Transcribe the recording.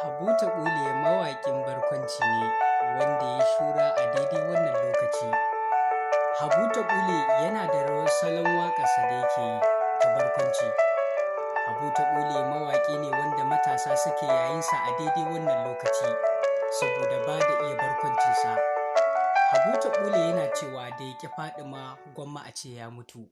Habu Taɓule mawaƙin barkwanci ne wanda ya shura a daidai wannan lokaci. Habu Taɓule yana da rawar salon waƙarsa da yake yi ta barkwanci. Habu Taɓule mawaƙi ne wanda matasa suke yayinsa a daidai wannan lokaci saboda ba da iya barkwancinsa. Habu Taɓule yana cewa da ya ƙi Faɗima gwamma a ce ya mutu.